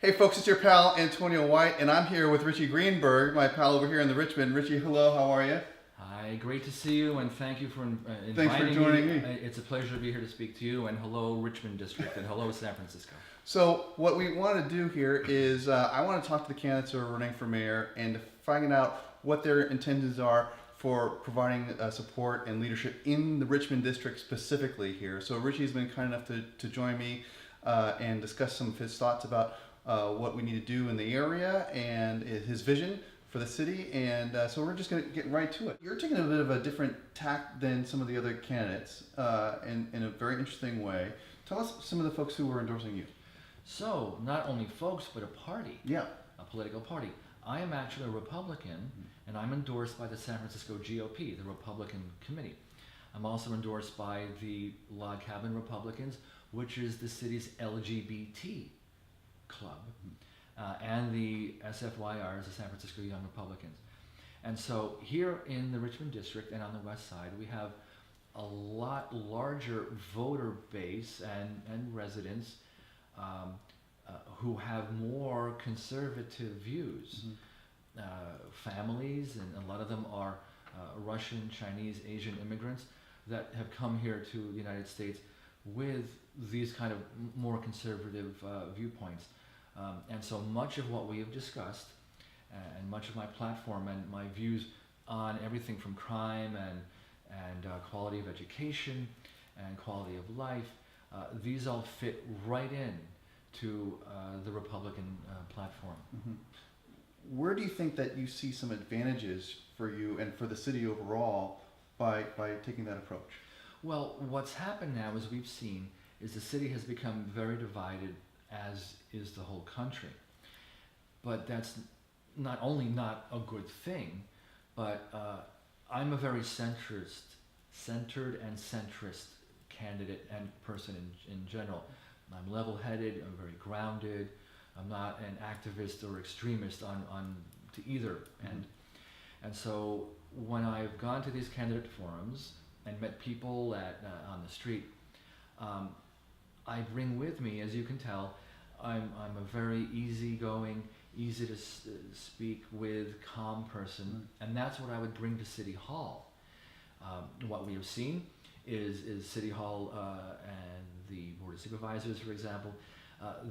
Hey folks, it's your pal Antonio White, and I'm here with Richie Greenberg, my pal over here in the Richmond. Richie, hello, how are you? Hi, great to see you, and thank you for Thanks for inviting joining me. It's a pleasure to be here to speak to you, and hello Richmond District, and hello San Francisco. So, what we want to do here is I want to talk to the candidates who are running for mayor and find out what their intentions are for providing support and leadership in the Richmond district specifically here. So, Richie's been kind enough to join me and discuss some of his thoughts about what we need to do in the area and his vision for the city, and so we're just going to get right to it. You're taking a bit of a different tack than some of the other candidates in a very interesting way. Tell us some of the folks who were endorsing you. So, not only folks, but a party, Yeah. a political party. I am actually a Republican, and I'm endorsed by the San Francisco GOP, the Republican Committee. I'm also endorsed by the Log Cabin Republicans, which is the city's LGBT club, and the SFYRs, the San Francisco Young Republicans. And so here in the Richmond district and on the west side, we have a lot larger voter base and residents who have more conservative views. Families, and a lot of them are Russian, Chinese, Asian immigrants that have come here to the United States with these kind of more conservative viewpoints. And so much of what we have discussed, and much of my platform and my views on everything from crime and quality of education and quality of life, these all fit right in to the Republican platform. Where do you think that you see some advantages for you and for the city overall by taking that approach? Well, what's happened now, as we've seen, is the city has become very divided, as is the whole country. But that's not only not a good thing, but I'm a very centered and centrist candidate and person in general. I'm level-headed, I'm very grounded, I'm not an activist or extremist on to either end. And so when I've gone to these candidate forums and met people on the street, I bring with me, as you can tell, I'm a very easygoing, easy to speak with, calm person, and that's what I would bring to City Hall. What we have seen is City Hall and the Board of Supervisors, for example,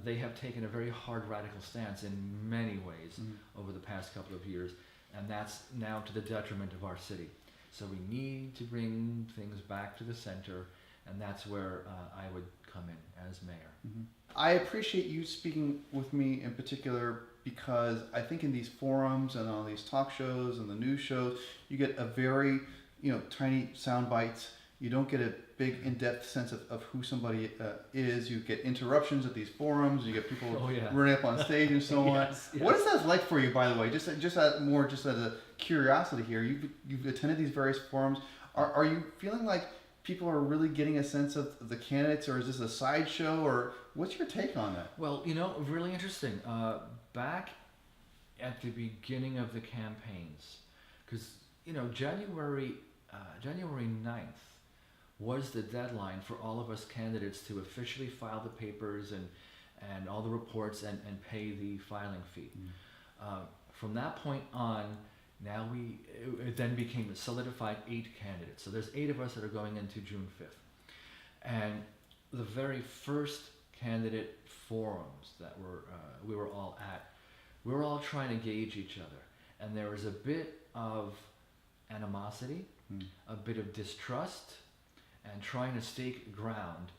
they have taken a very hard, radical stance in many ways over the past couple of years, and that's now to the detriment of our city. So we need to bring things back to the center, and that's where I would come in as mayor. I appreciate you speaking with me in particular because I think in these forums and on these talk shows and the news shows, you get a very, tiny sound bites. You don't get a big in-depth sense of who somebody is. You get interruptions at these forums. You get people running up on stage and so on. Yes. What is that like for you, by the way? Just as a curiosity here. You've attended these various forums. Are you feeling like people are really getting a sense of the candidates, or is this a sideshow, or what's your take on that? Well, really interesting. Back at the beginning of the campaigns, because January 9th was the deadline for all of us candidates to officially file the papers and all the reports and pay the filing fee. From that point on, now it then became a solidified 8 candidates. So there's 8 of us that are going into June 5th. And the very first candidate forums that we were all at, we were all trying to gauge each other. And there was a bit of animosity, a bit of distrust, and trying to stake ground.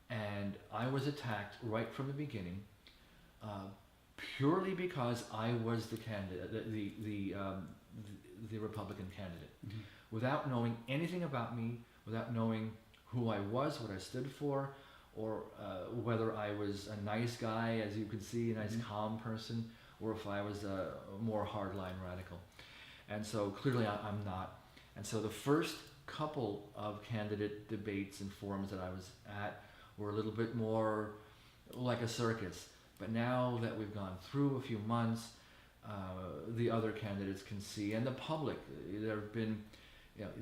And I was attacked right from the beginning, purely because I was the candidate, the Republican candidate, without knowing anything about me, without knowing who I was, what I stood for, or whether I was a nice guy, as you can see, a nice calm person, or if I was a more hardline radical. And so clearly I'm not. And so the first couple of candidate debates and forums that I was at were a little bit more like a circus. But now that we've gone through a few months, the other candidates can see, and the public, there have been,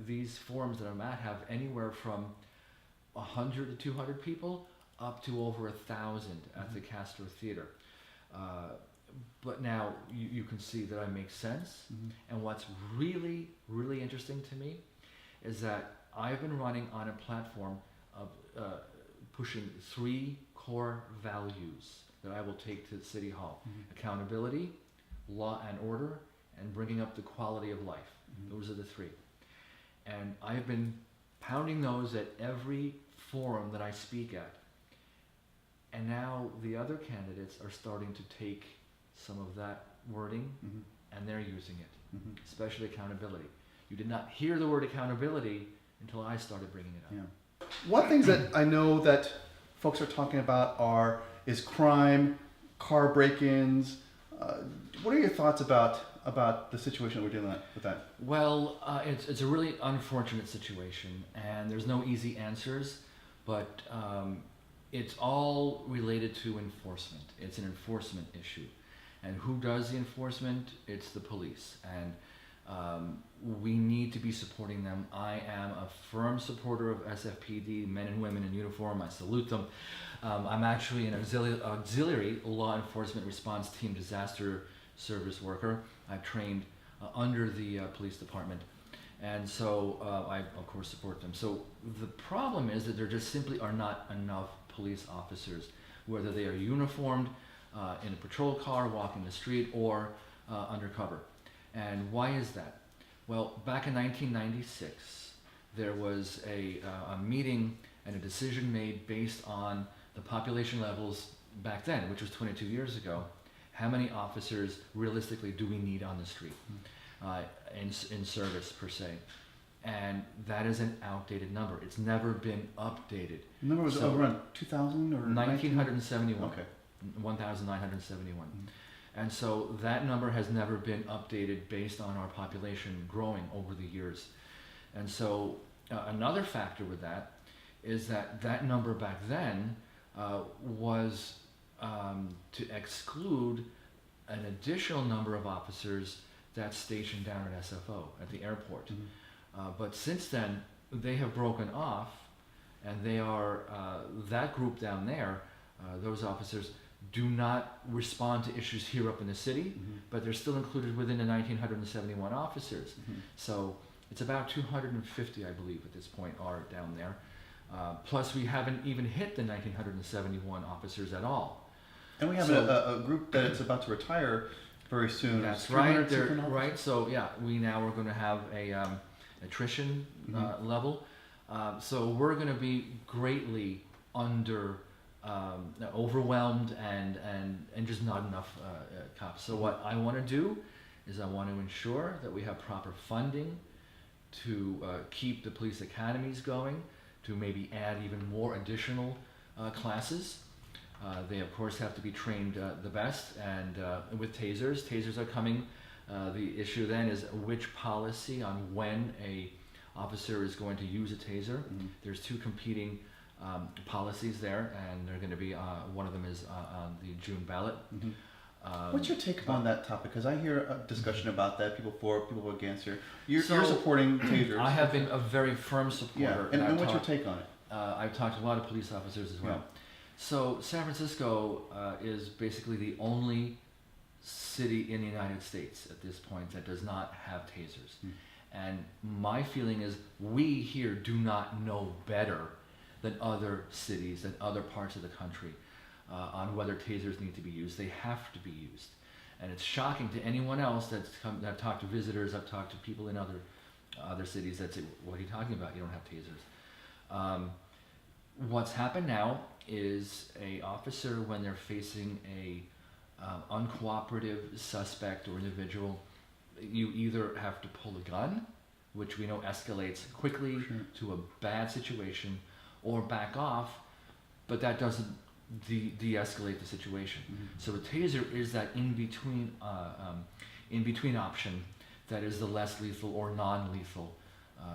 these forums that I'm at have anywhere from 100 to 200 people up to over 1,000 at the Castro Theater. But now you can see that I make sense. Mhm. And what's really, really interesting to me is that I've been running on a platform of pushing 3 core values that I will take to City Hall: accountability, law and order, and bringing up the quality of life. Those are the 3. And I've been pounding those at every forum that I speak at. And now the other candidates are starting to take some of that wording and they're using it, especially accountability. You did not hear the word accountability until I started bringing it up. Yeah. One thing that I know that folks are talking about is crime, car break-ins. What are your thoughts about the situation that we're dealing with that? Well, it's a really unfortunate situation, and there's no easy answers, but it's all related to enforcement. It's an enforcement issue. And who does the enforcement? It's the police. And we need to be supporting them. I am a firm supporter of SFPD, men and women in uniform. I salute them. I'm actually an auxiliary law enforcement response team disaster service worker. I've trained under the police department. And so I, of course, support them. So the problem is that there just simply are not enough police officers, whether they are uniformed, in a patrol car, walking the street, or undercover. And why is that? Well, back in 1996, there was a meeting and a decision made based on the population levels back then, which was 22 years ago. How many officers realistically do we need on the street in service per se? And that is an outdated number. It's never been updated. The number was around 2000 or 1971. Okay. 1,971. And so that number has never been updated based on our population growing over the years. And so another factor with that is that number back then was to exclude an additional number of officers that's stationed down at SFO, at the airport. But since then, they have broken off, and they are, that group down there, those officers do not respond to issues here up in the city, but they're still included within the 1,971 officers. So it's about 250, I believe, at this point are down there. Plus, we haven't even hit the 1,971 officers at all. And we have a group that it's about to retire very soon. That's right. Right. So yeah, we now are going to have a attrition level. So we're going to be greatly overwhelmed and just not enough cops. So what I want to do is I want to ensure that we have proper funding to keep the police academies going, to maybe add even more additional classes. They of course have to be trained the best, and with tasers. Tasers are coming. The issue then is which policy on when a officer is going to use a taser. There's 2 competing policies there, and they're going to be one of them is on the June ballot. What's your take on that topic? Because I hear a discussion about that, people for, people against. You're supporting tasers. I have been a very firm supporter. Yeah, and what's your take on it? I've talked to a lot of police officers as well. Yeah. So San Francisco is basically the only city in the United States at this point that does not have tasers. And my feeling is we here do not know better than other cities, than other parts of the country on whether tasers need to be used. They have to be used. And it's shocking to anyone else that I've talked to visitors, I've talked to people in other cities that say, what are you talking about? You don't have tasers. What's happened now is a officer, when they're facing a uncooperative suspect or individual, you either have to pull a gun, which we know escalates quickly to a bad situation, or back off, but that doesn't de-escalate the situation. So a taser is that in-between option that is the less lethal or non-lethal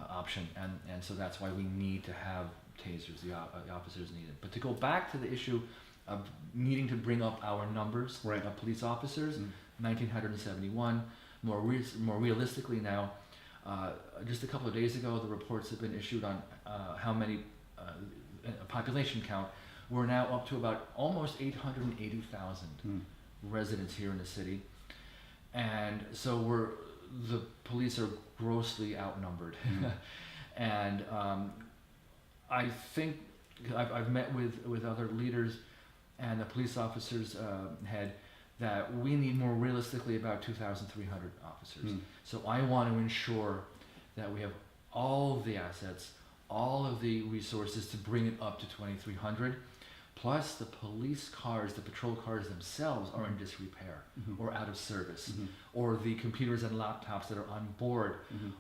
option, and so that's why we need to have tasers. The officers need it. But to go back to the issue of needing to bring up our numbers of police officers, 1,971. More realistically now, just a couple of days ago, the reports have been issued on how many population count. We're now up to about almost 880,000 residents here in the city, and so the police are grossly outnumbered. And I think I've met with other leaders and the police officers head that we need more realistically about 2,300 officers. So I want to ensure that we have all of the assets, all of the resources to bring it up to 2,300. Plus the police cars, the patrol cars themselves are in disrepair or out of service, or the computers and laptops that are on board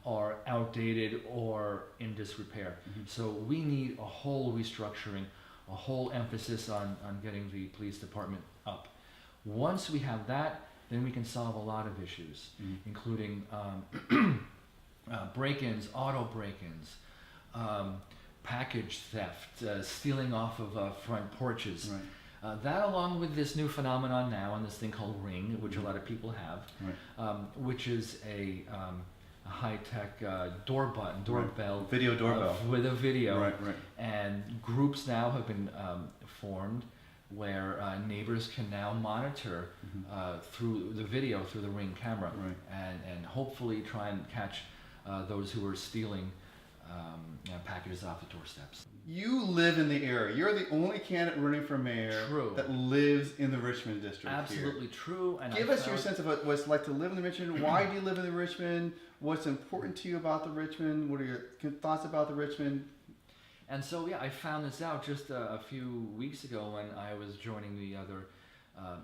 are outdated or in disrepair. So we need a whole restructuring, a whole emphasis on getting the police department up. Once we have that, then we can solve a lot of issues, including break-ins, auto break-ins, package theft, stealing off of front porches. Right. That, along with this new phenomenon now, and this thing called Ring, which a lot of people have, which is a high-tech doorbell, video doorbell with a video. Right. And groups now have been formed where neighbors can now monitor through the video, through the Ring camera, and hopefully try and catch those who are stealing packages off the doorsteps. You live in the area. You're the only candidate running for mayor that lives in the Richmond district. Absolutely true. And give us your sense of what it's like to live in the Richmond. Why do you live in the Richmond? What's important to you about the Richmond? What are your thoughts about the Richmond? And so, I found this out just a few weeks ago when I was joining the other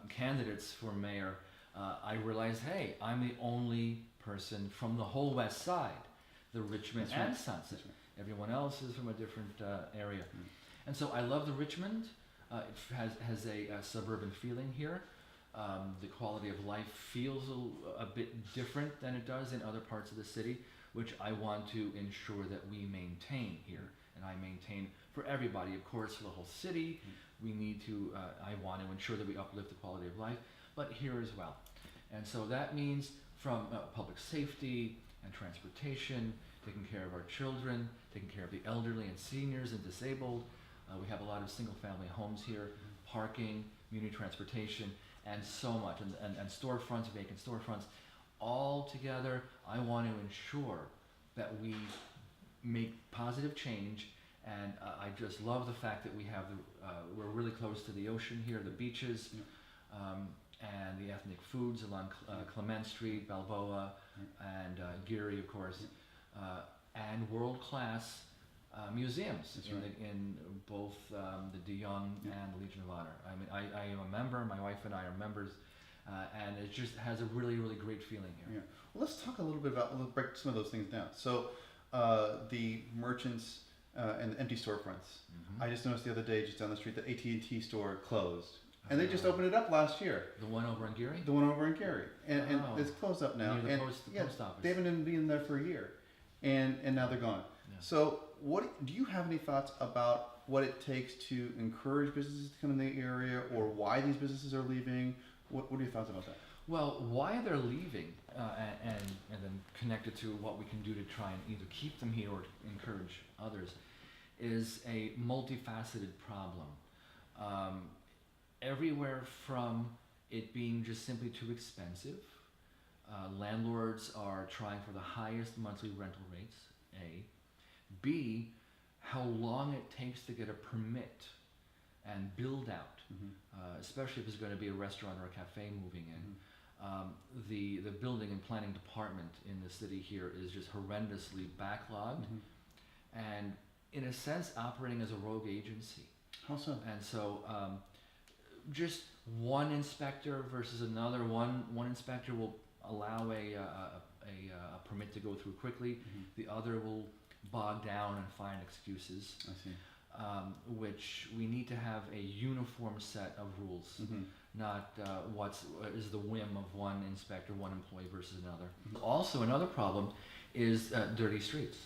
candidates for mayor. I realized, hey, I'm the only person from the whole west side, the Richmond and Sunset. Everyone else is from a different area. And so I love the Richmond. It has a suburban feeling here. The quality of life feels a bit different than it does in other parts of the city, which I want to ensure that we maintain here. And I maintain for everybody, of course, for the whole city. We need to, I want to ensure that we uplift the quality of life, but here as well. And so that means from public safety and transportation, taking care of our children, taking care of the elderly and seniors and disabled. We have a lot of single-family homes here, parking, community transportation, and so much, and storefronts, vacant storefronts. All together, I want to ensure that we make positive change, and I just love the fact that we have we're really close to the ocean here, the beaches, and the ethnic foods along Clement Street, Balboa, and Geary, of course, and world-class museums in both the De Young and the Legion of Honor. I mean, I am a member, my wife and I are members, and it just has a really, really great feeling here. Yeah. Well, let's talk a little bit about, let's break some of those things down. So the merchants and the empty storefronts. I just noticed the other day, just down the street, the AT&T store closed. And they just opened it up last year. The one over in Geary? The one over in Geary. And it's closed up now. Near the post office. They haven't been there for a year. And now they're gone. Yeah. So do you have any thoughts about what it takes to encourage businesses to come in the area, or why these businesses are leaving? What are your thoughts about that? Well, why they're leaving, and then connected to what we can do to try and either keep them here or to encourage others, is a multifaceted problem. Everywhere from it being just simply too expensive. Landlords are trying for the highest monthly rental rates, A. B, how long it takes to get a permit and build out, especially if there's going to be a restaurant or a cafe moving in. The building and planning department in the city here is just horrendously backlogged, and in a sense operating as a rogue agency. How so? And so just one inspector versus another. One inspector will allow a permit to go through quickly. The other will bog down and find excuses. I see. Which we need to have a uniform set of rules, not what is the whim of one inspector, one employee versus another. Also, another problem is dirty streets.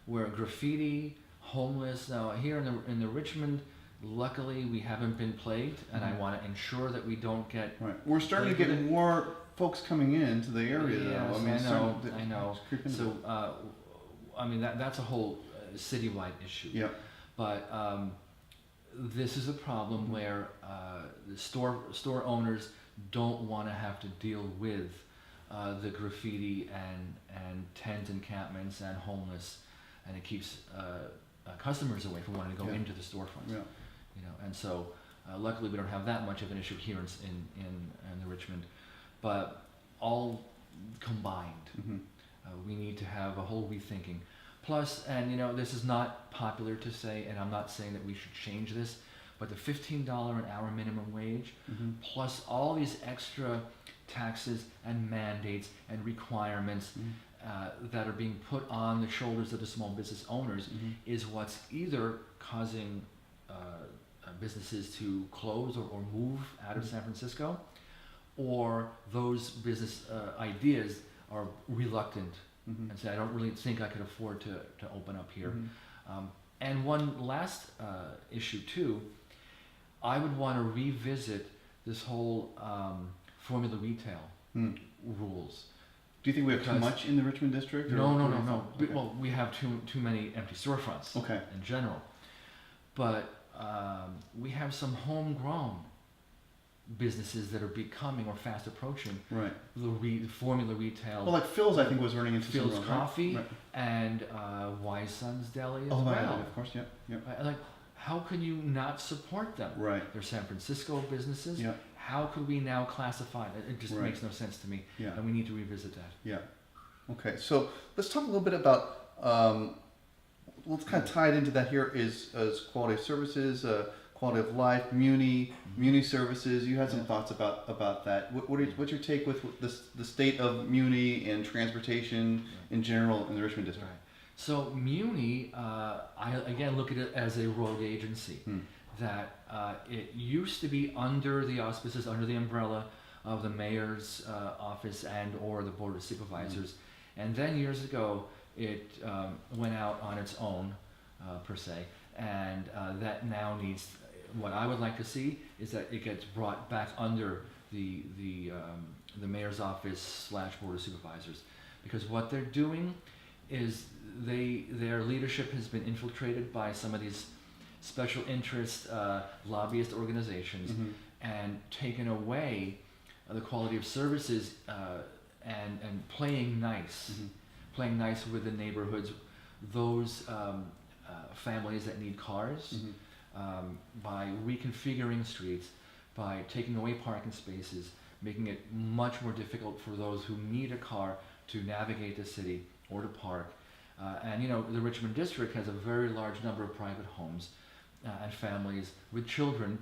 Where graffiti, homeless. Now here in the Richmond, luckily we haven't been plagued, and I want to ensure that we don't get. Right. We're starting to get more folks coming into the area, though. Yes, I know. So, I mean that's a whole citywide issue. Yeah. But this is a problem where the store owners don't want to have to deal with the graffiti and tent encampments and homeless, and it keeps customers away from wanting to go into the storefronts. Yeah. You know, and so luckily we don't have that much of an issue here in the Richmond, but all combined, we need to have a whole rethinking. Plus, and you know, this is not popular to say, and I'm not saying that we should change this, but the $15 an hour minimum wage, plus all these extra taxes and mandates and requirements that are being put on the shoulders of the small business owners is what's either causing businesses to close or move out of San Francisco, or those business ideas are reluctant and say, I don't really think I could afford to open up here. And one last issue too, I would want to revisit this whole formula retail rules. Do you think we have too much in the Richmond district? No. Okay. Well, we have too many empty storefronts in general. But we have some homegrown businesses that are becoming or fast approaching the formula retail. Well, like Phil's, I think, was running into Phil's some Coffee and Wise Sons Deli as well. Of course, yeah. Like, how can you not support them? Right. They're San Francisco businesses. Yeah. How could we now classify it? It just makes no sense to me. Yeah. And we need to revisit that. Yeah. Okay, so let's talk a little bit about, let's kind of tie it into that here is quality of services, quality of life, Muni services. You had some thoughts about that. What's your take with the state of Muni and transportation in general in the Richmond district? Right. So Muni, I again look at it as a rogue agency. That it used to be under the auspices, under the umbrella of the mayor's office and or the board of supervisors, and then years ago it went out on its own per se, and that now needs. What I would like to see is that it gets brought back under the mayor's office / board of supervisors, because what they're doing is their leadership has been infiltrated by some of these special interest lobbyist organizations and taken away the quality of services and playing nice with the neighborhoods, those families that need cars, by reconfiguring streets, by taking away parking spaces, making it much more difficult for those who need a car to navigate the city or to park. And you know, the Richmond district has a very large number of private homes and families with children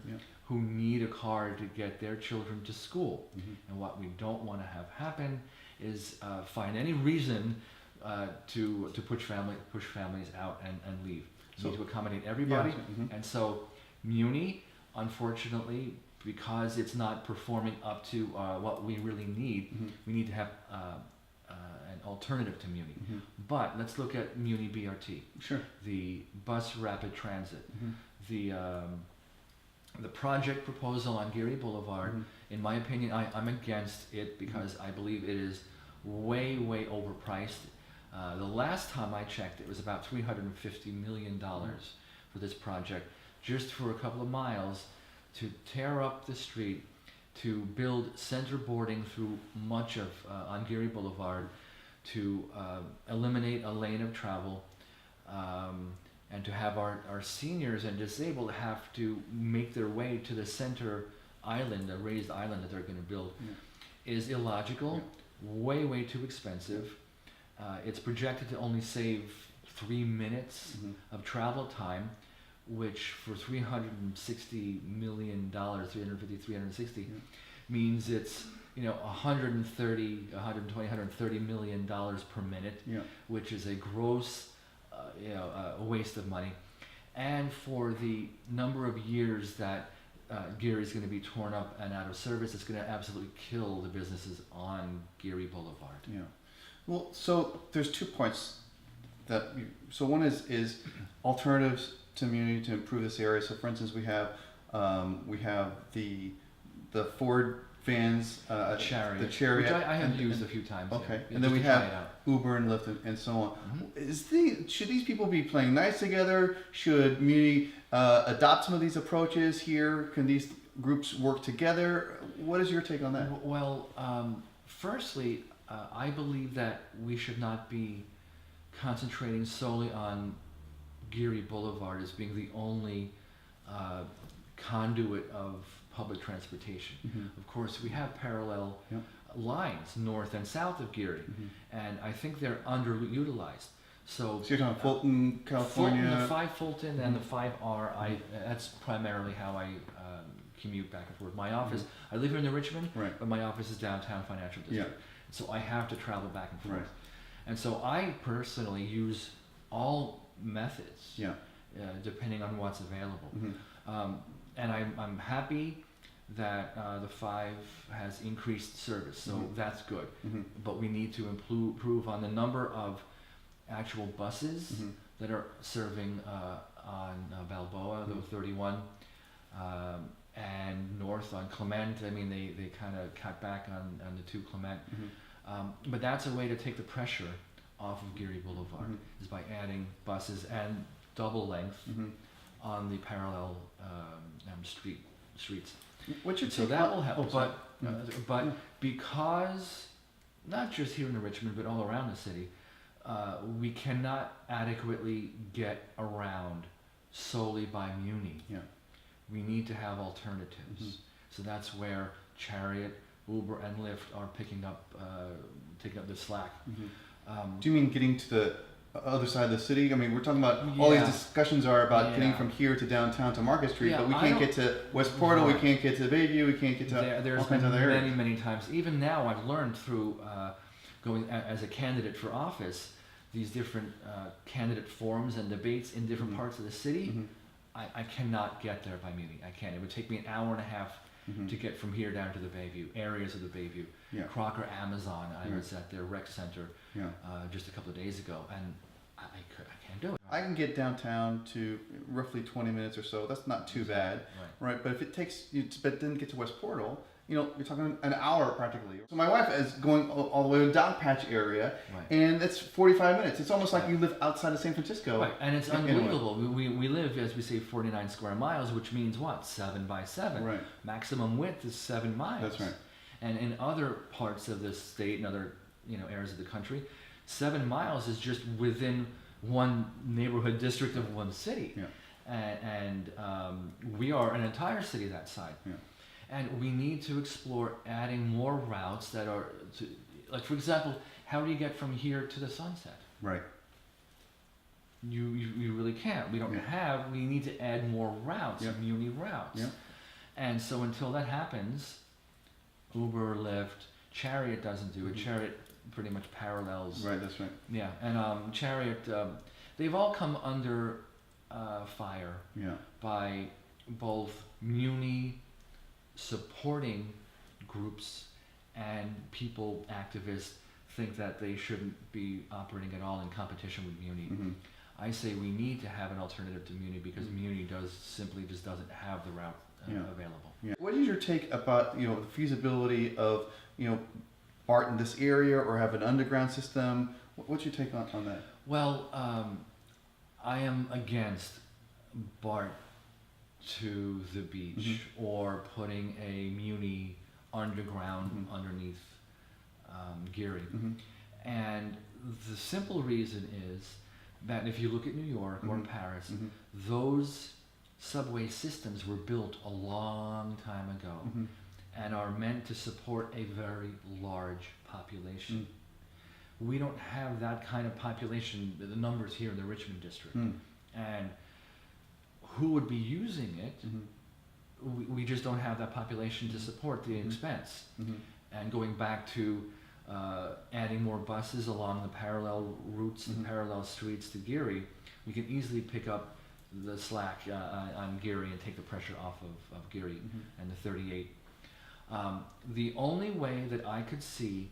who need a car to get their children to school. And what we don't want to have happen is find any reason to push families out and leave. So, need to accommodate everybody. And so Muni, unfortunately, because it's not performing up to what we really need, we need to have an alternative to Muni. But let's look at Muni BRT. Sure. The bus rapid transit. The project proposal on Geary Boulevard, in my opinion, I'm against it because I believe it is way overpriced. The last time I checked, it was about $350 million for this project, just for a couple of miles, to tear up the street, to build center boarding through much of on Geary Boulevard, to eliminate a lane of travel, and to have our seniors and disabled have to make their way to the center island, the raised island that they're going to build, is illogical, way too expensive. It's projected to only save 3 minutes of travel time, which for $360 million, 360, mees it's, you know, $130 million per minute, which is a gross, a waste of money. And for the number of years that Geary is going to be torn up and out of service, it's going to absolutely kill the businesses on Geary Boulevard. Yeah. Well, so there's 2 points so one is alternatives to Muni to improve this area. So for instance, we have the Ford vans, Chariot, the Chariot, which I have used a few times. Okay, and then we have Uber and Lyft and so on. Should these people be playing nice together? Should Muni adopt some of these approaches here? Can these groups work together? What is your take on that? Well, firstly, I believe that we should not be concentrating solely on Geary Boulevard as being the only conduit of public transportation. Of course, we have parallel Yep. lines north and south of Geary, and I think they're underutilized. So So you're talking Fulton, California. Fulton, the 5 Fulton and the 5R, that's primarily how I commute back and forth. My office, I live here in the Richmond, Right. but my office is downtown Financial District. So I have to travel back and forth. Right. And so I personally use all methods, Yeah. depending on what's available. Mm-hmm. And I'm happy that the 5 has increased service, so that's good. But we need to improve on the number of actual buses that are serving on Balboa, the 31, and north on Clement. I mean, they kind of cut back on the 2 Clement. But that's a way to take the pressure off of Geary Boulevard, is by adding buses and double length on the parallel streets. What's your So take that on- will help. oh, sorry. But because, not just here in the Richmond, but all around the city, we cannot adequately get around solely by Muni. Yeah. We need to have alternatives. So that's where Chariot, Uber, and Lyft are taking up the slack. Do you mean getting to the other side of the city? I mean, we're talking about all these Yeah. discussions are about getting Yeah. from here to downtown to Market Street, Yeah, but we I can't don't- get to West Portal, we Right. can't get to Bayview, we can't get to There's all kinds been of other many, areas. many times. Even now, I've learned through going as a candidate for office, these different candidate forums and debates in different parts of the city. I cannot get there by Muni. I can't. It would take me an hour and a half to get from here down to the Bayview, areas of the Bayview. Yeah. Crocker, Amazon. I Yeah. was at their rec center Yeah. just a couple of days ago, and I can't do it. I can get downtown to roughly 20 minutes or so. That's not too bad, right? But if it takes you, but then get to West Portal, you're talking an hour practically. So my wife is going all the way to Dogpatch area, Right. and it's 45 minutes. It's almost like you live outside of San Francisco. Right, and it's Anyway. unbelievable. We live, as we say, 49 square miles, which means what? 7 by 7. Right. Maximum width is 7 miles. That's right. And in other parts of the state and other areas of the country, 7 miles is just within one neighborhood district of one city. Yeah. And we are an entire city that side. Yeah. And we need to explore adding more routes that are, like for example, how do you get from here to the Sunset? Right. You really can't. We don't have. We need to add more routes, Muni routes. Yeah. And so until that happens, Uber, Lyft, Chariot doesn't do it. Chariot pretty much parallels. Right. That's right. Yeah, and Chariot, they've all come under fire Yeah. by both Muni supporting groups and people, activists, think that they shouldn't be operating at all in competition with Muni. I say we need to have an alternative to Muni because Muni simply just doesn't have the route available. Yeah. What is your take about the feasibility of BART in this area or have an underground system? What's your take on that? Well, I am against BART to the beach or putting a Muni underground underneath Geary. And the simple reason is that if you look at New York or Paris, those subway systems were built a long time ago and are meant to support a very large population. We don't have that kind of population, the numbers here in the Richmond district. And who would be using it? We just don't have that population to support the expense. And going back to adding more buses along the parallel routes and parallel streets to Geary, we can easily pick up the slack on Geary and take the pressure off of Geary and the 38. The only way that I could see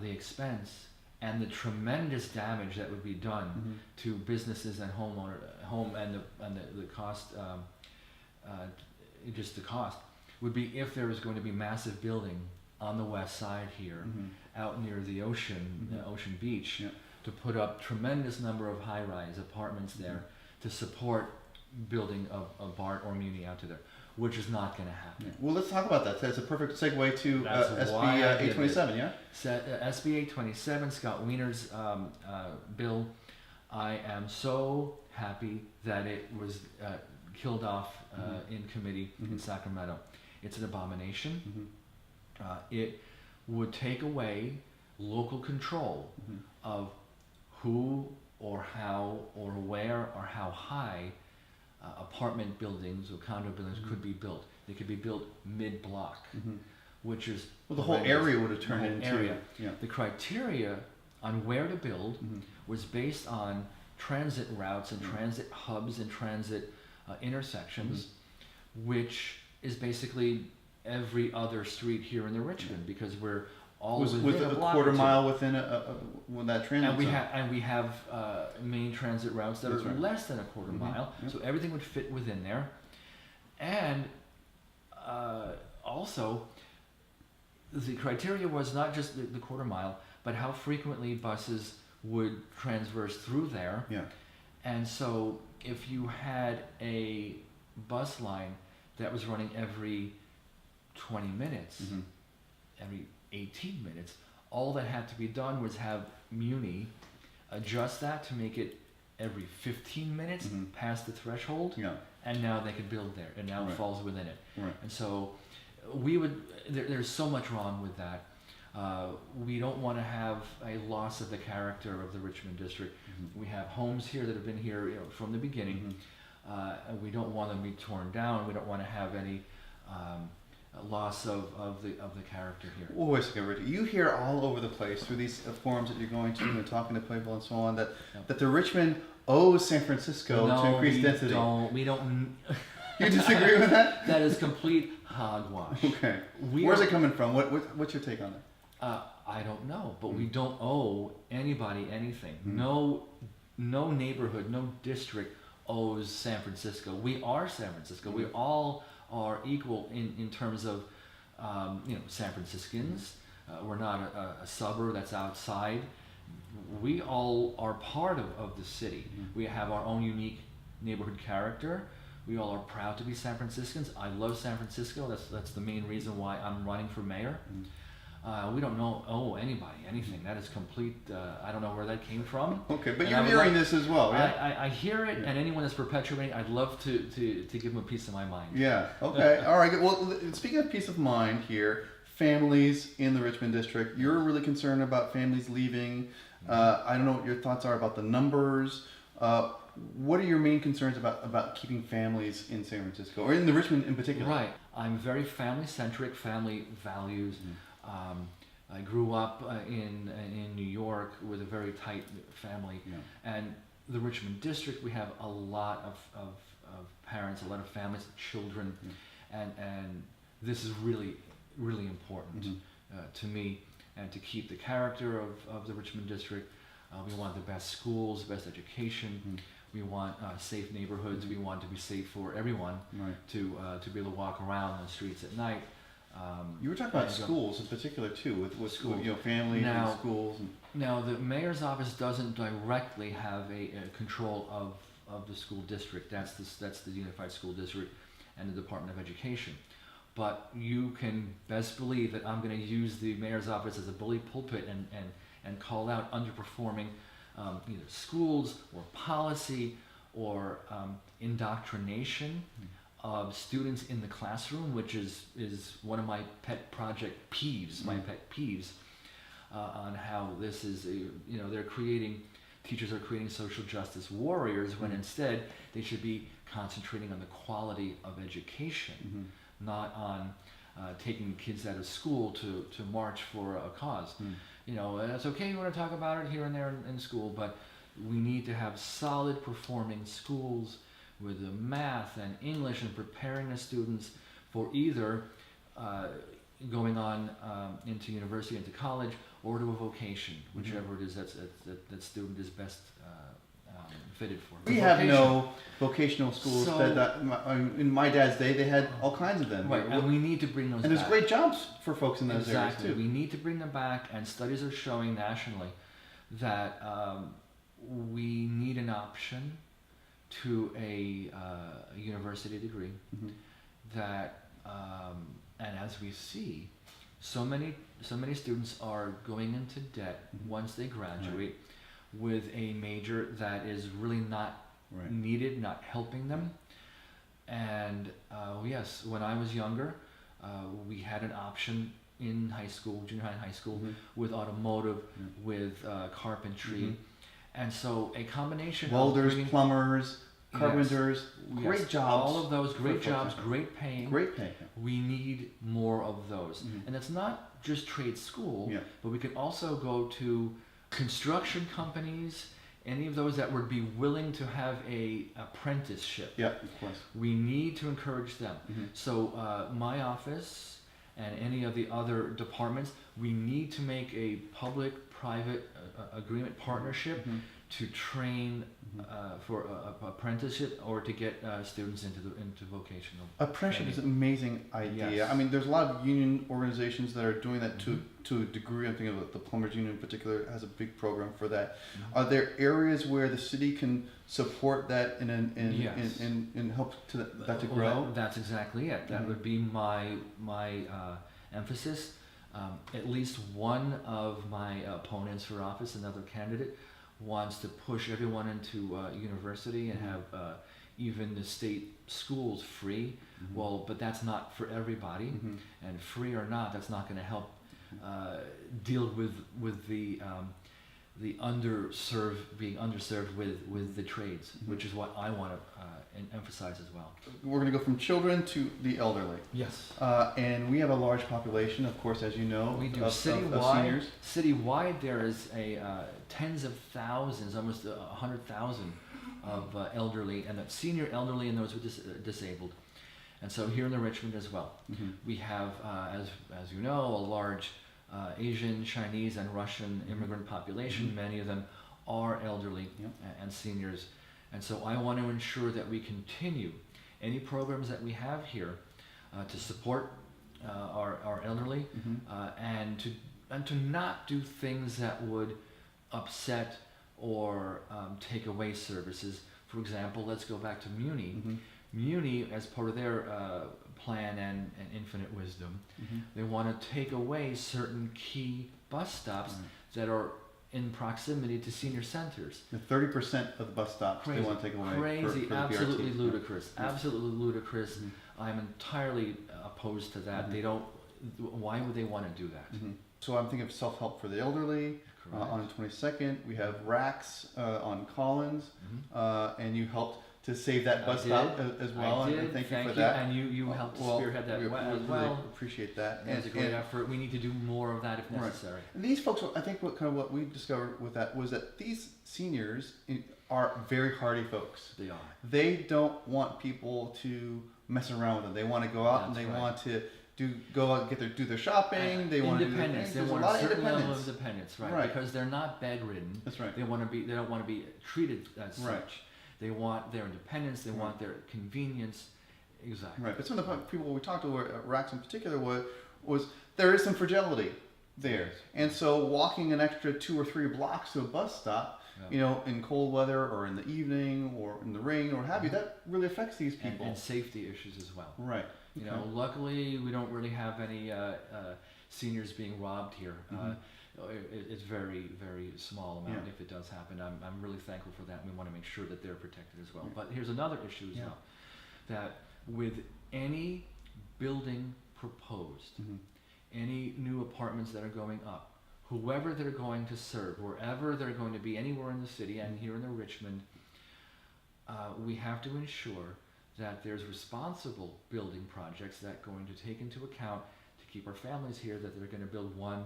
the expense and the tremendous damage that would be done to businesses and home and the cost, just the cost, would be if there was going to be massive building on the west side here, out near the ocean, Ocean Beach, to put up tremendous number of high-rise apartments there to support building a BART or Muni out to there. which is not going to happen. Yeah. Well, let's talk about that. That's a perfect segue to That's why I SB did 827, yeah? SB 827, Scott Wiener's bill. I am so happy that it was killed off in committee in Sacramento. It's an abomination. It would take away local control of who or how or where or how high apartment buildings or condo buildings could be built. They could be built mid-block, which is well, the whole area would have turned into area. Yeah. The criteria on where to build was based on transit routes and transit hubs and transit intersections, which is basically every other street here in the Richmond, because we're all within a block quarter or two. mile within that transit And we have main transit routes that That's are right. less than a quarter mile, so everything would fit within there. And also, the criteria was not just the quarter mile, but how frequently buses would transverse through there. Yeah. And so if you had a bus line that was running every 20 minutes, every 18 minutes, all that had to be done was have Muni adjust that to make it every 15 minutes past the threshold, and now they could build there, and now it falls within it. Right. And so there's so much wrong with that. We don't want to have a loss of the character of the Richmond district. We have homes here that have been here, from the beginning. And we don't want them to be torn down. We don't want to have any loss of the character here. Well, wait a second, Richie. You hear all over the place through these forums that you're going to and talking to people and so on that the Richmond owes San Francisco to increase density. We don't. You disagree with that? That is complete hogwash. Okay. Where's it coming from? What's your take on it? I don't know, but we don't owe anybody anything. No neighborhood, no district owes San Francisco. We are San Francisco. We all are equal in terms of San Franciscans. We're not a suburb that's outside. We all are part of the city. We have our own unique neighborhood character. We all are proud to be San Franciscans. I love San Francisco. That's the main reason why I'm running for mayor. We don't owe anybody anything. That is complete. I don't know where that came from. Okay, but you're hearing this as well, yeah? I hear it, and anyone that's perpetuating, I'd love to give them a piece of my mind. Yeah. Okay. All right. Good. Well, speaking of peace of mind here, families in the Richmond district, you're really concerned about families leaving. I don't know what your thoughts are about the numbers. What are your main concerns about keeping families in San Francisco, or in the Richmond in particular? Right. I'm very family-centric, family values. I grew up in New York with a very tight family, and the Richmond district, we have a lot of parents, a lot of families, children, and this is really, really important to me, and to keep the character of the Richmond district. We want the best schools, best education. We want safe neighborhoods. We want to be safe for everyone to be able to walk around the streets at night. You were talking about schools in particular too, with school, family and schools. Now, the mayor's office doesn't directly have a control of the school district. That's the Unified School District and the Department of Education. But you can best believe that I'm going to use the mayor's office as a bully pulpit and call out underperforming either schools or policy or indoctrination of students in the classroom, which is one of my pet peeves, on how this is, teachers are creating social justice warriors when instead they should be concentrating on the quality of education, not on taking kids out of school to march for a cause. That's okay, you want to talk about it here and there in school, but we need to have solid performing schools with the math and English and preparing the students for either going on into university, into college, or to a vocation, whichever it is that student is best fitted for. We have no vocational schools. In my dad's day, they had all kinds of them. Right, and we need to bring those back. And there's great jobs for folks in those areas too. We need to bring them back, and studies are showing nationally that we need an option to a university degree that, and as we see, so many students are going into debt once they graduate with a major that is really not needed, not helping them. And yes, when I was younger, we had an option in high school, junior high and high school, with automotive, with carpentry, and so a combination welders, of plumbers, carpenters, great jobs. All of those great jobs, great paying. Great paying. We need more of those, and it's not just trade school, but we could also go to construction companies. Any of those that would be willing to have a apprenticeship. Yeah, of course. We need to encourage them. So my office and any of the other departments, we need to make a public-private agreement partnership to train for a apprenticeship or to get students into vocational. Apprenticeship is an amazing idea. Yes. I mean, there's a lot of union organizations that are doing that to a degree. I'm thinking of the Plumbers Union in particular has a big program for that. Are there areas where the city can support that and help that to grow? Well, that's exactly it. That would be my emphasis. At least one of my opponents for office, another candidate, wants to push everyone into university and have even the state schools free. Well, but that's not for everybody, and free or not, that's not going to help deal with the being underserved with the trades, which is what I want to emphasize as well. We're going to go from children to the elderly. Yes. And we have a large population, of course, as you know, We do. of seniors. Citywide, there is a tens of thousands, almost 100,000 of elderly, and senior elderly and those who are disabled. And so here in the Richmond as well, we have, as you know, a large Asian, Chinese, and Russian immigrant population. Many of them are elderly and seniors. And so I want to ensure that we continue any programs that we have here to support our elderly and to not do things that would upset or take away services. For example, let's go back to Muni. Muni, as part of their plan and infinite wisdom, they want to take away certain key bus stops that are in proximity to senior centers. The 30% of the bus stops they want to take away. Crazy, for absolutely the BRT. ludicrous, absolutely ludicrous. I'm entirely opposed to that. They don't. Why would they want to do that? So I'm thinking of self-help for the elderly. On the 22nd, we have racks on Collins, and you helped to save that bus stop as well. I did. And thank you for you. that. And you helped spearhead that we as really well. appreciate that. It's a great effort. We need to do more of that if necessary. And these folks, I think what we discovered with that was that these seniors are very hardy folks. They are. They don't want people to mess around with them. They want to go out and they want to go out and do their shopping. They want to do their things. They want a certain level of independence, right? Because they're not bedridden. That's right. They don't want to be treated as such. They want their independence. They want their convenience. Exactly. Right. But some of the people we talked to, Rax in particular, was there is some fragility there, and so walking an extra 2 or 3 blocks to a bus stop, in cold weather or in the evening or in the rain or have you, that really affects these people. And safety issues as well. Right. You know, luckily we don't really have any seniors being robbed here. It's very, very small amount if it does happen. I'm really thankful for that, and we want to make sure that they're protected as well. But here's another issue as well, that with any building proposed, any new apartments that are going up, whoever they're going to serve, wherever they're going to be, anywhere in the city and here in the Richmond, we have to ensure that there's responsible building projects that are going to take into account to keep our families here, that they're going to build 1,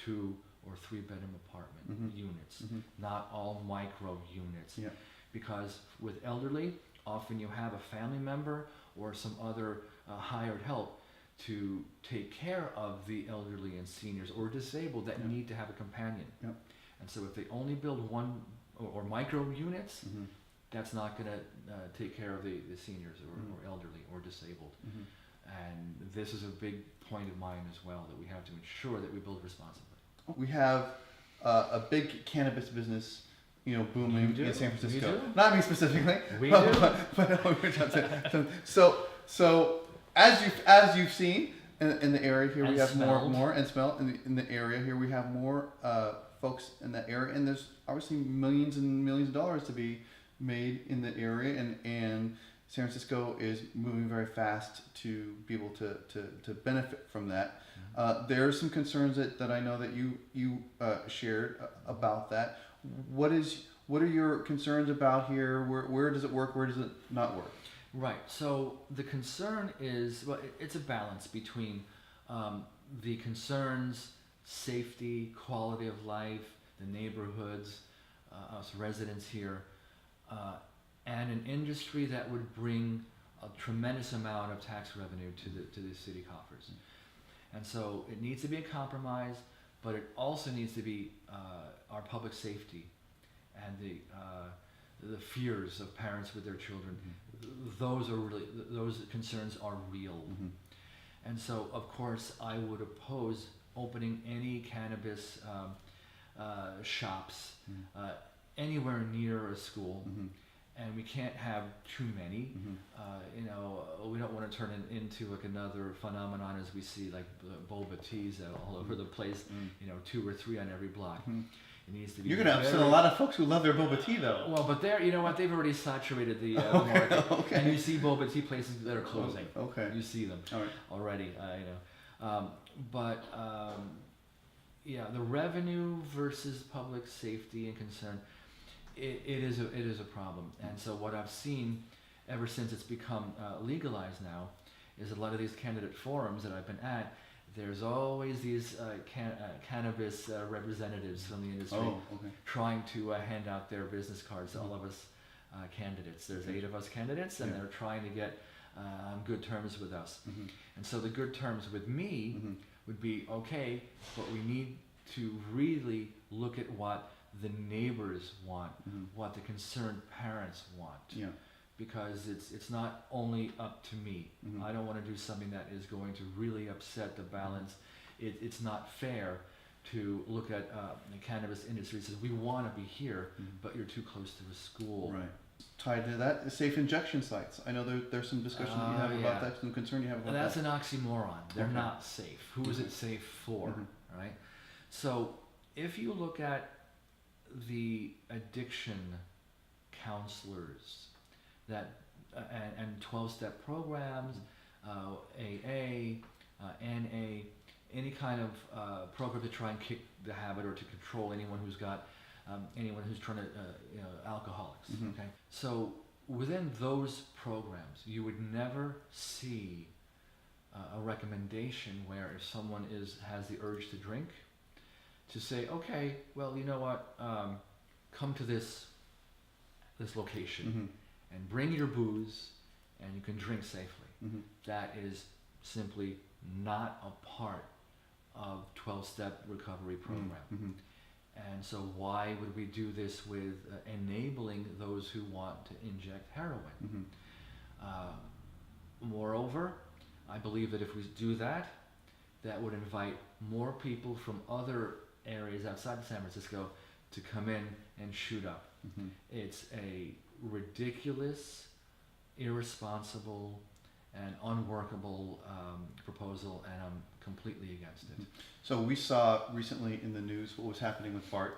2, or 3-bedroom apartment units, not all micro units. Because with elderly, often you have a family member or some other hired help to take care of the elderly and seniors or disabled that need to have a companion. And so if they only build 1 or micro units, that's not going to take care of the seniors or elderly or disabled. And this is a big point of mine as well, that we have to ensure that we build responsibly. We have a big cannabis business, booming in San Francisco. We do. Not me specifically. We but so as you've seen in the area here, And we have smelled. more and smell in the area here. We have more folks in that area, and there's obviously millions and millions of dollars to be made in the area, and San Francisco is moving very fast to be able to benefit from that. There are some concerns that I know that you shared about that. What are your concerns about here? Where does it work? Where does it not work? Right. So the concern is, well, it's a balance between the concerns, safety, quality of life, the neighborhoods, us residents here, and an industry that would bring a tremendous amount of tax revenue to the city coffers. And so it needs to be a compromise, but it also needs to be our public safety and the fears of parents with their children. Those concerns are real. And so, of course, I would oppose opening any cannabis shops anywhere near a school. And we can't have too many. We don't want to turn it into like another phenomenon as we see like boba teas all over the place. 2 or 3 on every block. It needs to be. You're going to upset a lot of folks who love their boba tea, though. Well, but you know what? They've already saturated the market, Okay. and you see boba tea places that are closing. Okay. You see them already. The revenue versus public safety and concern. It is a problem, and so what I've seen ever since it's become legalized now is a lot of these candidate forums that I've been at. There's always these cannabis representatives from the industry trying to hand out their business cards to all of us candidates. There's 8 of us candidates, and they're trying to get on good terms with us. And so the good terms with me would be okay, but we need to really look at what the neighbors want, what the concerned parents want, because it's not only up to me. I don't want to do something that is going to really upset the balance. It's not fair to look at the cannabis industry says we want to be here, but you're too close to a school. Right. Tied to that, safe injection sites. I know there's some discussion you have about that, some concern you have about That's that. That's an oxymoron. They're not safe. Who is it safe for, right? So if you look at the addiction counselors that and 12-step programs, AA, NA, any kind of program to try and kick the habit or to control anyone who's got anyone who's trying to alcoholics. Okay, so within those programs, you would never see a recommendation where if someone has the urge to drink, to say, okay, well, you know what, come to this location and bring your booze and you can drink safely. That is simply not a part of 12-step recovery program. And so why would we do this with enabling those who want to inject heroin? Moreover, I believe that if we do that, that would invite more people from other areas outside of San Francisco to come in and shoot up. It's a ridiculous, irresponsible, and unworkable proposal, and I'm completely against it. So we saw recently in the news what was happening with BART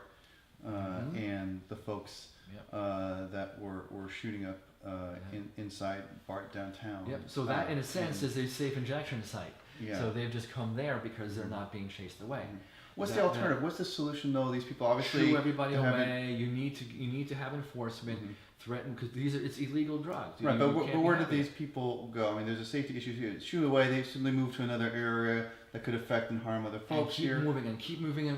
and the folks that were shooting up inside BART downtown. Yep. So that, in a sense, is a safe injection site. Yeah. So they've just come there because they're not being chased away. What's the alternative? What's the solution, though? These people obviously shoo everybody away. You need to have enforcement. Threaten, because it's illegal drugs. Right, but where do these people go? I mean, there's a safety issue here. Shoo away. They simply move to another area that could affect and harm other folks keep here. Keep moving.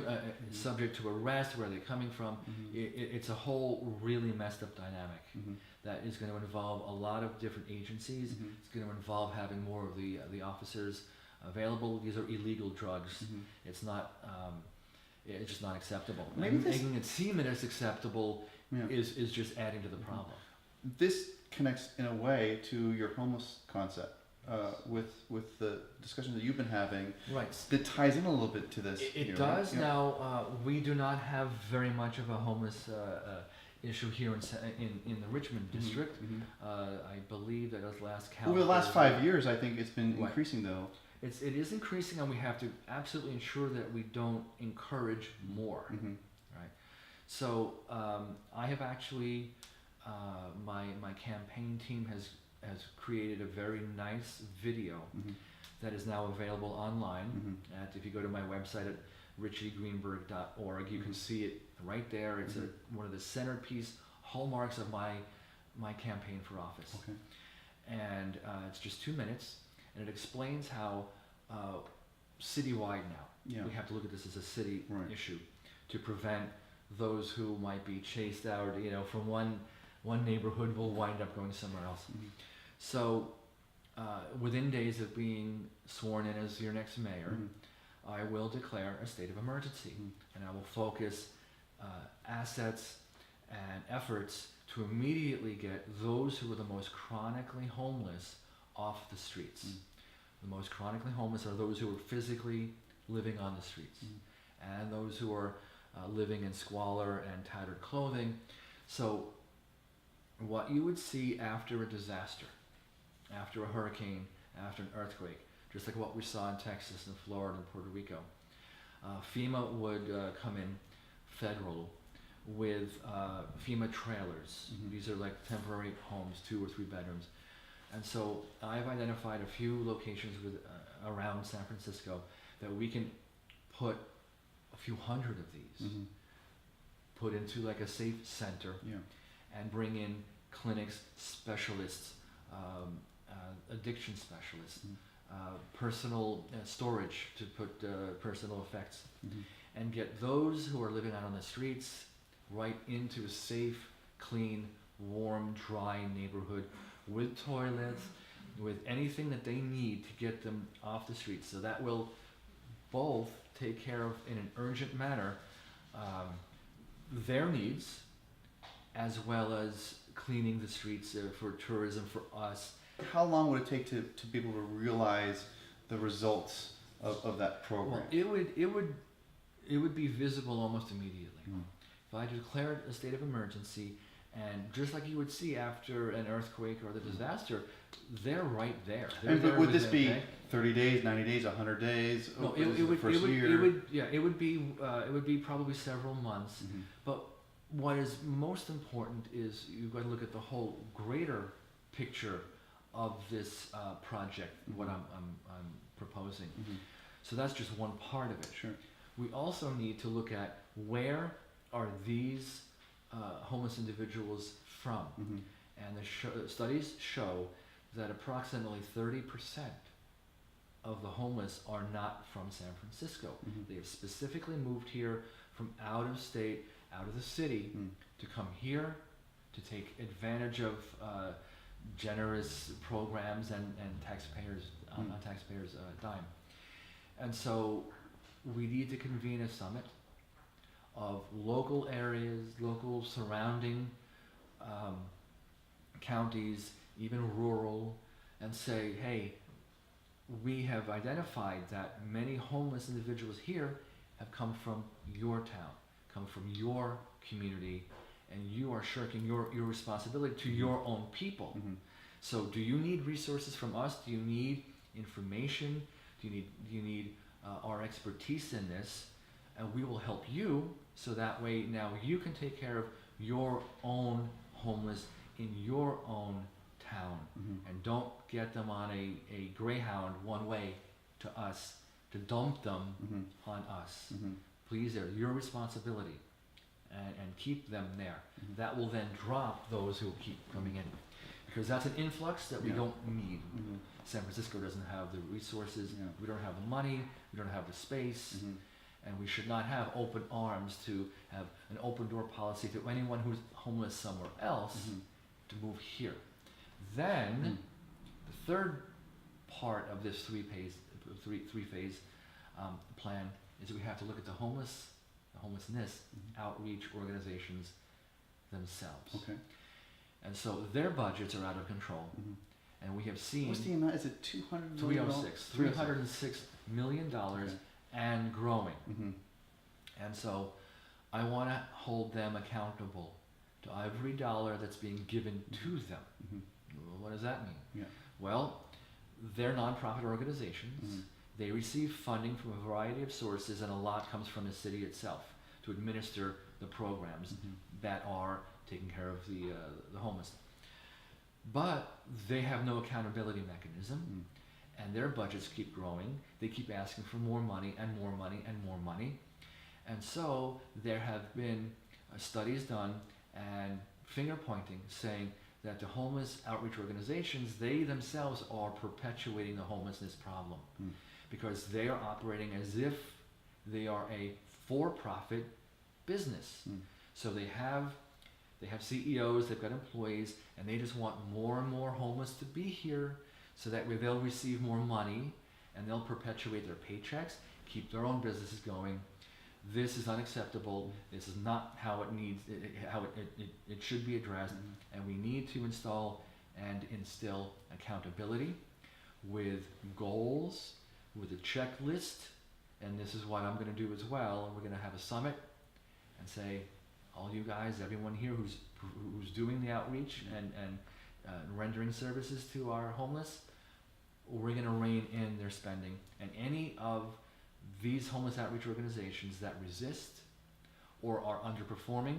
Subject to arrest. Where are they coming from? It's a whole really messed up dynamic that is going to involve a lot of different agencies. It's going to involve having more of the officers available. These are illegal drugs. It's not. It's just not acceptable. Making it seem that it's acceptable is just adding to the problem. This connects in a way to your homeless concept with the discussions that you've been having. Right. That ties in a little bit to this. It does. Right? Now, we do not have very much of a homeless issue here in the Richmond district. I believe that was last count. Over the last 5 years, I think it's been Right. increasing though. It is increasing, and we have to absolutely ensure that we don't encourage more. Right. So I have actually my campaign team has created a very nice video that is now available online. If you go to my website at richiegreenberg.org, you can see it right there. It's one of the centerpiece hallmarks of my campaign for office. Okay. And it's just 2 minutes, and it explains how citywide now we have to look at this as a city issue to prevent those who might be chased out, from one neighborhood will wind up going somewhere else. So within days of being sworn in as your next mayor, I will declare a state of emergency, and I will focus assets and efforts to immediately get those who are the most chronically homeless off the streets. The most chronically homeless are those who are physically living on the streets, and those who are living in squalor and tattered clothing. So what you would see after a disaster, after a hurricane, after an earthquake, just like what we saw in Texas and Florida and Puerto Rico, FEMA would come in federal with FEMA trailers. These are like temporary homes, 2 or 3 bedrooms. And so I've identified a few locations around San Francisco that we can put a few hundred of these, put into like a safe center, and bring in clinics, specialists, addiction specialists, personal storage to put personal effects, and get those who are living out on the streets right into a safe, clean, warm, dry neighborhood with toilets, with anything that they need to get them off the streets. So that will both take care of, in an urgent manner, their needs, as well as cleaning the streets for tourism for us. How long would it take to be able to realize the results of that program? Well, it would be visible almost immediately. If I declared a state of emergency, and just like you would see after an earthquake or the disaster, they're right there. And would this be 30 days, 90 days, 100 days? No, it would be probably several months. But what is most important is you've got to look at the whole greater picture of this project, what I'm proposing. So that's just one part of it. Sure. We also need to look at where are these homeless individuals from. And the studies show that approximately 30% of the homeless are not from San Francisco. They have specifically moved here from out of state, out of the city, to come here to take advantage of generous programs and taxpayers on taxpayers' dime. And so we need to convene a summit of local areas, local surrounding counties, even rural, and say, hey, we have identified that many homeless individuals here have come from your town, come from your community, and you are shirking your responsibility to your own people. So do you need resources from us? Do you need information? Do you need our expertise in this? And we will help you, so that way now you can take care of your own homeless in your own town. And don't get them on a Greyhound one way to us, to dump them on us. Please, they're your responsibility, and keep them there. That will then drop those who keep coming in, because that's an influx that we don't need. San Francisco doesn't have the resources, we don't have the money, we don't have the space, and we should not have open arms to have an open door policy to anyone who's homeless somewhere else to move here. Then the third part of this three-phase plan is that we have to look at the homelessness outreach organizations themselves. Okay. And so their budgets are out of control. And we have seen... What's the amount? Is it $200 million? $306 million and growing. And so I want to hold them accountable to every dollar that's being given to them. Mhm. Well, what does that mean? Yeah. Well, they're nonprofit organizations. Mhm. They receive funding from a variety of sources, and a lot comes from the city itself to administer the programs Mhm. that are taking care of the homeless. But they have no accountability mechanism, and their budgets keep growing. They keep asking for more money and more money and more money. And so there have been studies done and finger pointing saying that the homeless outreach organizations, they themselves are perpetuating the homelessness problem because they are operating as if they are a for-profit business. So they have CEOs, they've got employees, and they just want more and more homeless to be here so that way they'll receive more money and they'll perpetuate their paychecks, keep their own businesses going. This is unacceptable. This is not how it should be addressed, and we need to install and instill accountability with goals, with a checklist, and this is what I'm going to do as well. We're going to have a summit and say, all you guys, everyone here who's doing the outreach and rendering services to our homeless, we're going to rein in their spending, and any of these homeless outreach organizations that resist or are underperforming,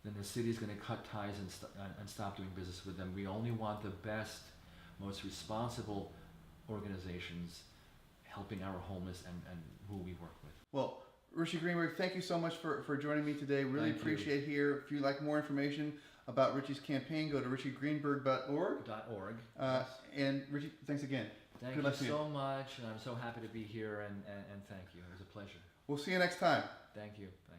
then the city is going to cut ties and stop doing business with them. We only want the best, most responsible organizations helping our homeless and who we work with. Well, Richie Greenberg, thank you so much for joining me today. Really Thank appreciate it here. If you'd like more information about Richie's campaign, go to richiegreenberg.org. .org. And Richie, thanks again. Thank Good you luck to you. so much, and I'm so happy to be here, and thank you. It was a pleasure. We'll see you next time. Thank you. Thank you.